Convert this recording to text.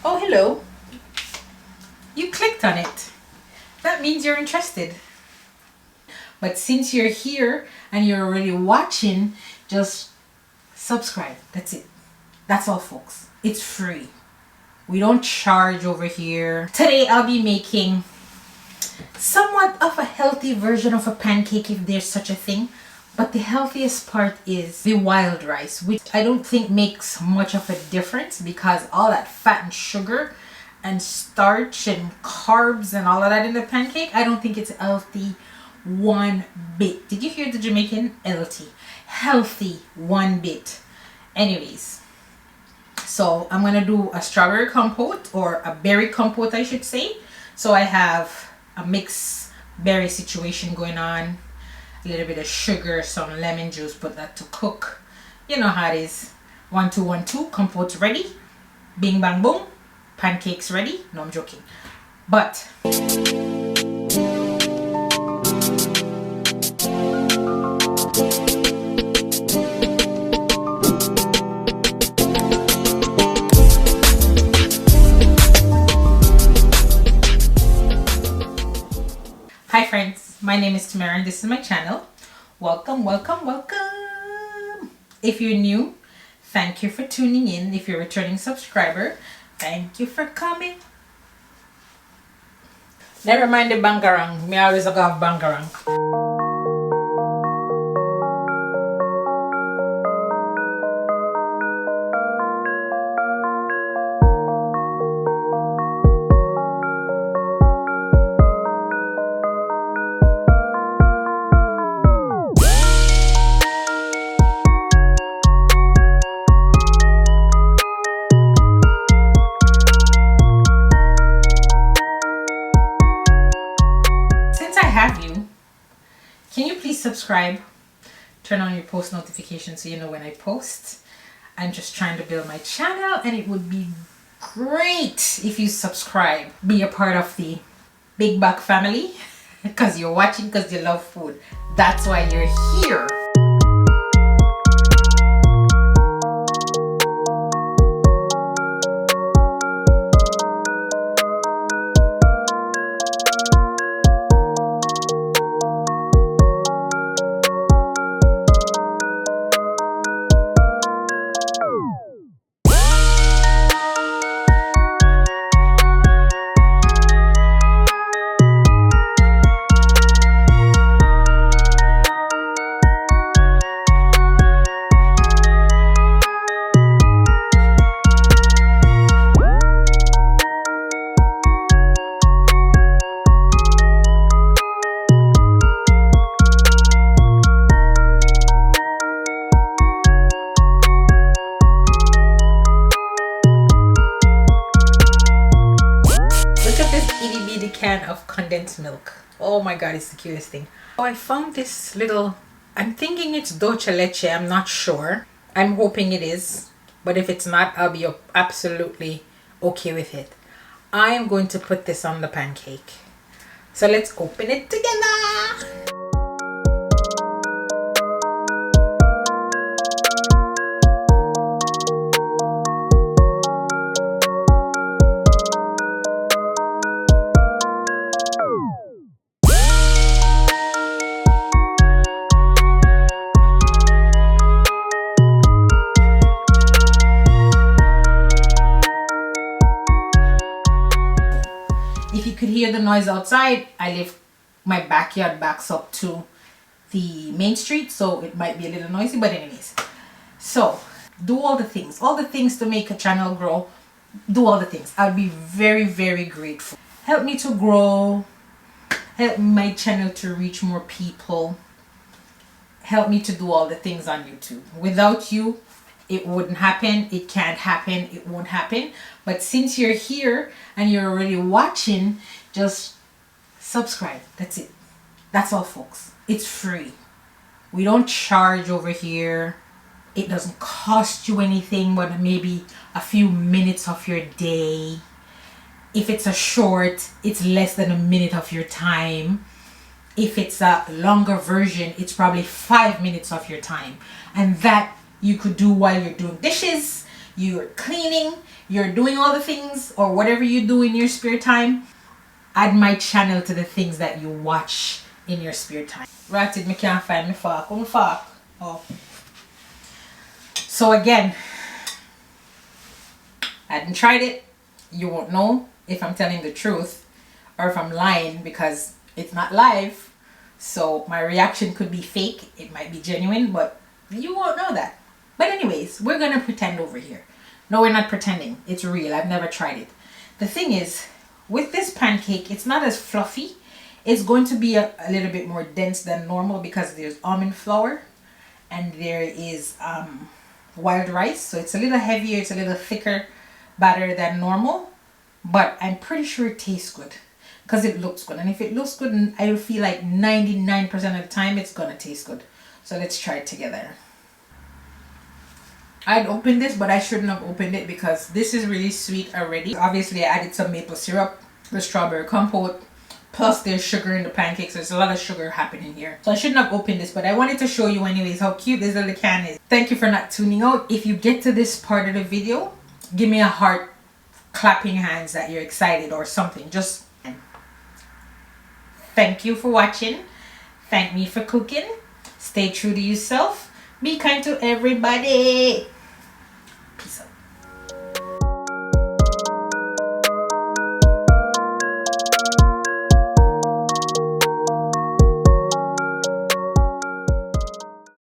Oh, hello. You clicked on it. That means you're interested. But since you're here and you're already watching, just subscribe. That's it. That's all, folks. It's free. We don't charge over here. Today I'll be making somewhat of a healthy version of a pancake, if there's such a thing. But the healthiest part is the wild rice, which I don't think makes much of a difference because all that fat and sugar and starch and carbs and all of that in the pancake, I don't think it's healthy one bit. Did you hear the Jamaican? Healthy. Healthy one bit. Anyways, so I'm gonna do a strawberry compote, or a berry compote I should say. So I have a mixed berry situation going on, a little bit of sugar, some lemon juice, put that to cook. You know how it is. 1 2 1 2, compote's ready. Bing bang boom, pancakes ready. No, I'm joking. But hi friends, my name is Tamara and this is my channel. Welcome, welcome, welcome. If you're new, thank you for tuning in. If you're a returning subscriber, thank you for coming. Never mind the bangarang. Me always go have bangarang. Can you please subscribe, turn on your post notifications so you know when I post. I'm just trying to build my channel and it would be great if you subscribe. Be a part of the Big Back family because you're watching because you love food. That's why you're here. Can of condensed milk. Oh my god, it's the cutest thing. Oh, I found this little, I'm thinking it's dulce leche. I'm not sure. I'm hoping it is, but if it's not, I'll be absolutely okay with it. I am going to put this on the pancake, so let's open it together. If you could hear the noise outside, I live, my backyard backs up to the main street, so it might be a little noisy, but anyways. So do all the things to make a channel grow. Do all the things. I'll be very, very grateful. Help me to grow, help my channel to reach more people, help me to do all the things on YouTube. Without you, it wouldn't happen. It can't happen. It won't happen. But since you're here and you're already watching, just subscribe. That's it. That's all, folks. It's free. We don't charge over here. It doesn't cost you anything but maybe a few minutes of your day. If it's a short, it's less than a minute of your time. If it's a longer version, it's probably 5 minutes of your time. And that you could do while you're doing dishes, you're cleaning, you're doing all the things, or whatever you do in your spare time, add my channel to the things that you watch in your spare time. Right, me can't find my fork. Oh, my fork. Oh. So again, I hadn't tried it. You won't know if I'm telling the truth or if I'm lying because it's not live. So my reaction could be fake. It might be genuine, but you won't know that. But anyways, we're going to pretend over here. No, we're not pretending. It's real. I've never tried it. The thing is, with this pancake, it's not as fluffy. It's going to be a little bit more dense than normal because there's almond flour and there is wild rice. So it's a little heavier. It's a little thicker batter than normal. But I'm pretty sure it tastes good because it looks good. And if it looks good, I feel like 99% of the time it's going to taste good. So let's try it together. I'd opened this, but I shouldn't have opened it because this is really sweet already. Obviously, I added some maple syrup, the strawberry compote, plus there's sugar in the pancakes. So there's a lot of sugar happening here. So I shouldn't have opened this, but I wanted to show you anyways how cute this little can is. Thank you for not tuning out. If you get to this part of the video, give me a heart, clapping hands that you're excited or something. Just thank you for watching. Thank me for cooking. Stay true to yourself. Be kind to everybody.